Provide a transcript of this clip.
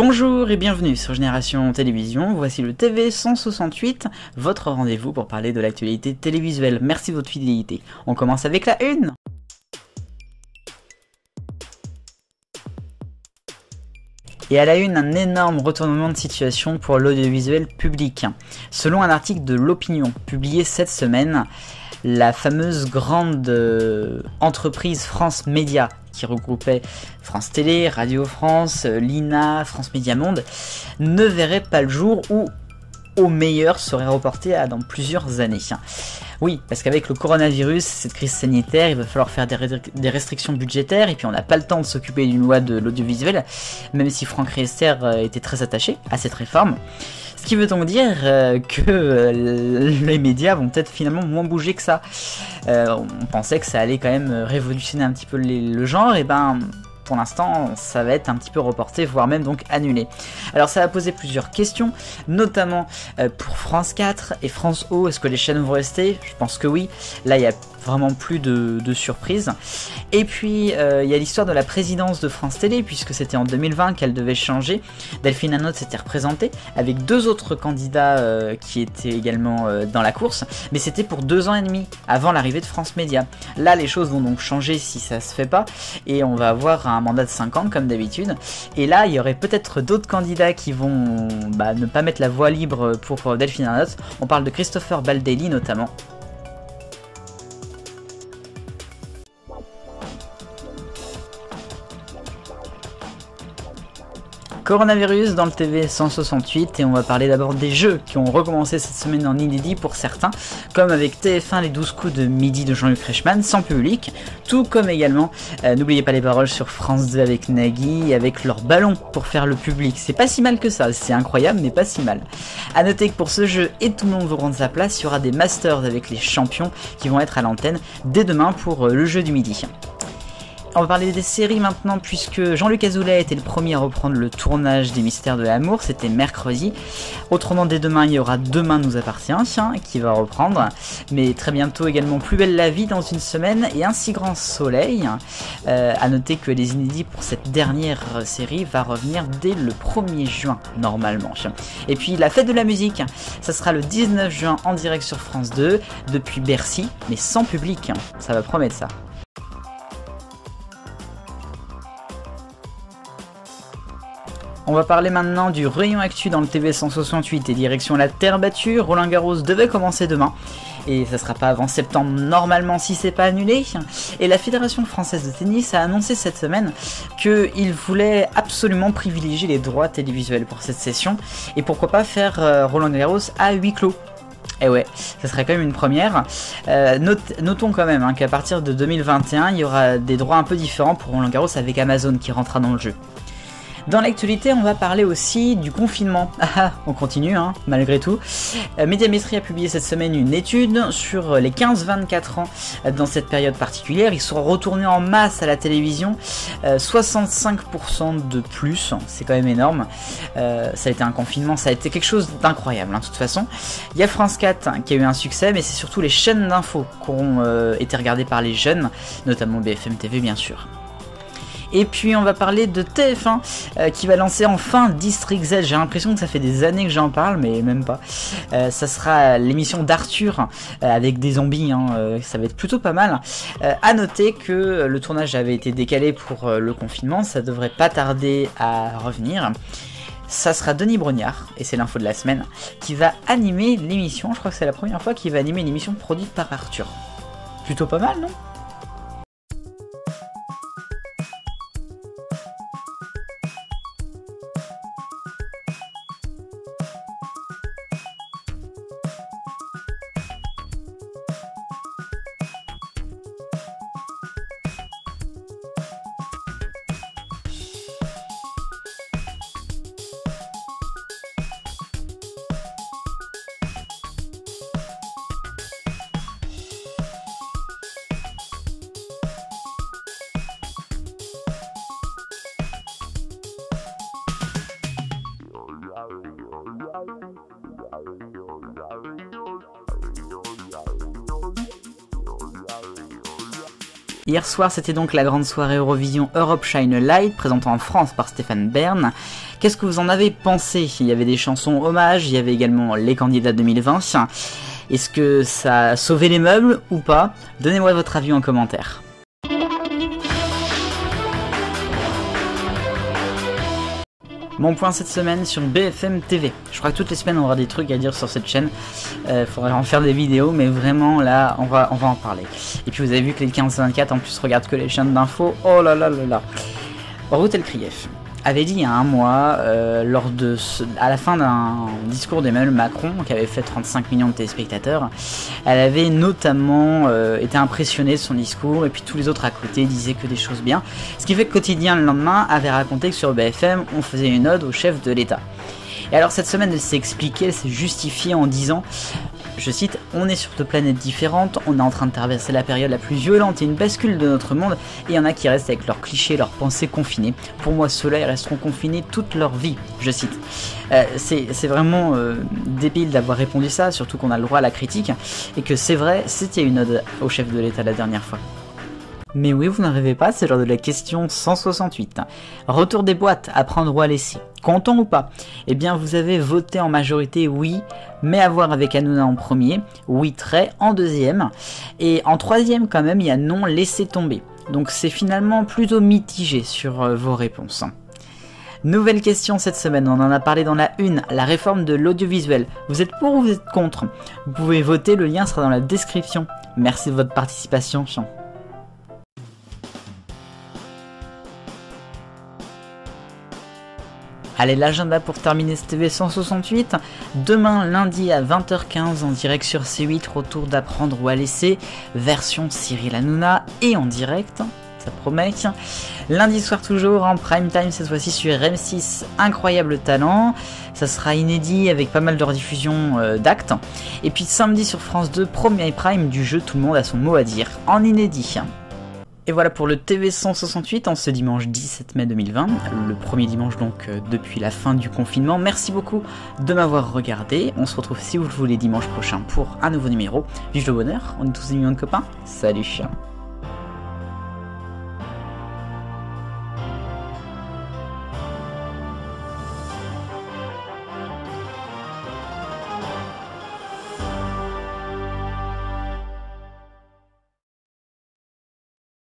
Bonjour et bienvenue sur Génération Télévision, voici le TV 168, votre rendez-vous pour parler de l'actualité télévisuelle. Merci de votre fidélité. On commence avec la une. Et à la une, un énorme retournement de situation pour l'audiovisuel public. Selon un article de l'Opinion publié cette semaine, la fameuse grande entreprise France Média, qui regroupait France Télé, Radio France, l'INA, France Média Monde, ne verrait pas le jour ou, au meilleur, serait reportée dans plusieurs années. Oui, parce qu'avec le coronavirus, cette crise sanitaire, il va falloir faire des restrictions budgétaires, et puis on n'a pas le temps de s'occuper d'une loi de l'audiovisuel, même si Franck Riester était très attaché à cette réforme. Ce qui veut donc dire que les médias vont peut-être finalement moins bouger que ça. On pensait que ça allait quand même révolutionner un petit peu le genre, et ben pour l'instant ça va être un petit peu reporté, voire même donc annulé. Alors ça va poser plusieurs questions, notamment pour France 4 et France O, est-ce que les chaînes vont rester? Je pense que oui, là il y a vraiment plus de surprises. Et puis il y a l'histoire de la présidence de France Télé, puisque c'était en 2020 qu'elle devait changer. Delphine Ernotte s'était représentée avec deux autres candidats qui étaient également dans la course, mais c'était pour 2 ans et demi avant l'arrivée de France Média. Là les choses vont donc changer si ça se fait pas, et on va avoir un mandat de 5 ans comme d'habitude, et là il y aurait peut-être d'autres candidats qui vont ne pas mettre la voie libre pour Delphine Ernotte. On parle de Christopher Baldelli notamment. Coronavirus dans le TV 168, et on va parler d'abord des jeux qui ont recommencé cette semaine en inédit pour certains, comme avec TF1 les 12 coups de midi de Jean-Luc Reichmann sans public, tout comme également, n'oubliez pas les paroles sur France 2 avec Nagui, avec leur ballon pour faire le public. C'est pas si mal que ça, c'est incroyable mais pas si mal. A noter que pour ce jeu, et tout le monde veut prendre sa place, il y aura des masters avec les champions qui vont être à l'antenne dès demain pour le jeu du midi. On va parler des séries maintenant, puisque Jean-Luc Azoulay était le premier à reprendre le tournage des Mystères de l'amour, c'était mercredi. Autrement, dès demain, il y aura Demain nous appartient, qui va reprendre. Mais très bientôt également Plus belle la vie dans une semaine, et Un si grand soleil. À noter que les inédits pour cette dernière série va revenir dès le 1er juin, normalement. Et puis la fête de la musique, ça sera le 19 juin en direct sur France 2, depuis Bercy, mais sans public. Ça va promettre ça. On va parler maintenant du rayon actu dans le TV 168 et direction la terre battue. Roland Garros devait commencer demain et ça sera pas avant septembre normalement si c'est pas annulé. Et la Fédération française de tennis a annoncé cette semaine qu'il voulait absolument privilégier les droits télévisuels pour cette session, et pourquoi pas faire Roland Garros à huis clos. Et ouais, ça serait quand même une première. Notons quand même qu'à partir de 2021, il y aura des droits un peu différents pour Roland Garros avec Amazon qui rentrera dans le jeu. Dans l'actualité, on va parler aussi du confinement. On continue, malgré tout. Médiamétrie a publié cette semaine une étude sur les 15-24 ans dans cette période particulière. Ils sont retournés en masse à la télévision, 65% de plus, c'est quand même énorme. Ça a été un confinement, ça a été quelque chose d'incroyable, de toute façon. Il y a France 4 qui a eu un succès, mais c'est surtout les chaînes d'infos qui auront été regardées par les jeunes, notamment BFM TV bien sûr. Et puis on va parler de TF1 qui va lancer enfin District Z. J'ai l'impression que ça fait des années que j'en parle, mais même pas. Ça sera l'émission d'Arthur avec des zombies, ça va être plutôt pas mal. À noter que le tournage avait été décalé pour le confinement, ça devrait pas tarder à revenir. Ça sera Denis Brognard, et c'est l'info de la semaine, qui va animer l'émission. Je crois que c'est la première fois qu'il va animer une émission produite par Arthur. Plutôt pas mal, non ? Hier soir, c'était donc la grande soirée Eurovision Europe Shine a Light, présentée en France par Stéphane Bern. Qu'est-ce que vous en avez pensé? Il y avait des chansons hommages, il y avait également les candidats 2020. Est-ce que ça a sauvé les meubles ou pas? Donnez-moi votre avis en commentaire. Mon point cette semaine sur BFM TV. Je crois que toutes les semaines on aura des trucs à dire sur cette chaîne. Faudrait en faire des vidéos, mais vraiment là on va en parler. Et puis vous avez vu que les 15-24 en plus regardent que les chaînes d'infos. Oh là là là là. Routel Krief avait dit il y a un mois, à la fin d'un discours d'Emmanuel Macron, qui avait fait 35 millions de téléspectateurs, elle avait notamment été impressionnée de son discours, et puis tous les autres à côté disaient que des choses bien. Ce qui fait que Quotidien le lendemain avait raconté que sur BFM, on faisait une ode au chef de l'État. Et alors cette semaine, elle s'est expliquée, elle s'est justifiée en disant, je cite, « On est sur deux planètes différentes, on est en train de traverser la période la plus violente et une bascule de notre monde, et il y en a qui restent avec leurs clichés, leurs pensées confinées. Pour moi, ceux-là, ils resteront confinés toute leur vie. » Je cite. C'est vraiment débile d'avoir répondu ça, surtout qu'on a le droit à la critique, et que c'est vrai, c'était une ode au chef de l'État la dernière fois. Mais oui, vous n'en rêvez pas, c'est l'heure de la question 168. Retour des boîtes, à prendre ou à laisser. Content ou pas? Eh bien, vous avez voté en majorité oui, mais à voir avec Hanouna en premier, oui très en deuxième, et en troisième quand même, il y a non laisser tomber. Donc c'est finalement plutôt mitigé sur vos réponses. Nouvelle question cette semaine, on en a parlé dans la une, la réforme de l'audiovisuel. Vous êtes pour ou vous êtes contre? Vous pouvez voter, le lien sera dans la description. Merci de votre participation. Allez, l'agenda pour terminer ce TV 168. Demain, lundi à 20h15, en direct sur C8, retour d'Apprendre ou à laisser, version Cyril Hanouna et en direct, ça promet. Lundi soir toujours, en prime time, cette fois-ci sur M6, Incroyable Talent. Ça sera inédit avec pas mal de rediffusions d'actes. Et puis samedi sur France 2, premier prime du jeu Tout le monde a son mot à dire, en inédit. Et voilà pour le TV 168 en ce dimanche 17 mai 2020, le premier dimanche donc depuis la fin du confinement. Merci beaucoup de m'avoir regardé, on se retrouve si vous le voulez dimanche prochain pour un nouveau numéro. Vive le bonheur, on est tous des millions de copains, salut.